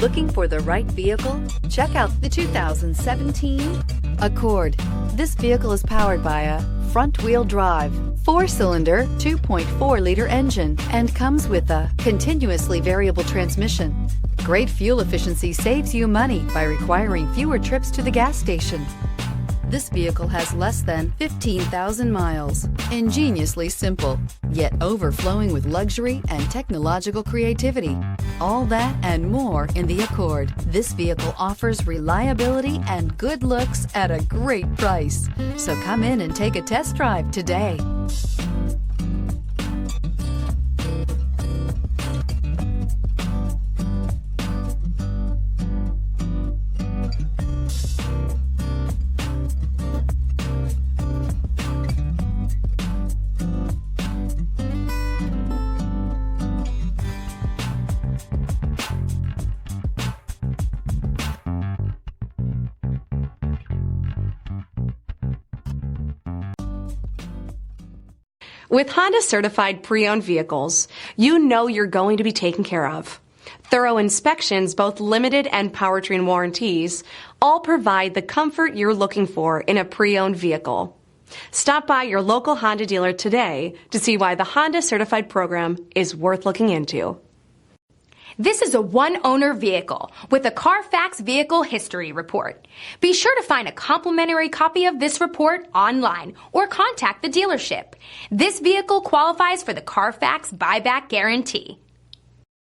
Looking for the right vehicle? Check out the 2017 Accord. This vehicle is powered by a front-wheel drive, 4-cylinder, 2.4-liter engine, and comes with a continuously variable transmission. Great fuel efficiency saves you money by requiring fewer trips to the gas station. This vehicle has less than 15,000 miles. Ingeniously simple, yet overflowing with luxury and technological creativity. All that and more in the Accord. This vehicle offers reliability and good looks at a great price. So come in and take a test drive today. With Honda certified pre-owned vehicles, you know you're going to be taken care of. Thorough inspections, both limited and powertrain warranties, all provide the comfort you're looking for in a pre-owned vehicle. Stop by your local Honda dealer today to see why the Honda certified program is worth looking into. This is a one-owner vehicle with a Carfax Vehicle History Report. Be sure to find a complimentary copy of this report online or contact the dealership. This vehicle qualifies for the Carfax Buyback Guarantee.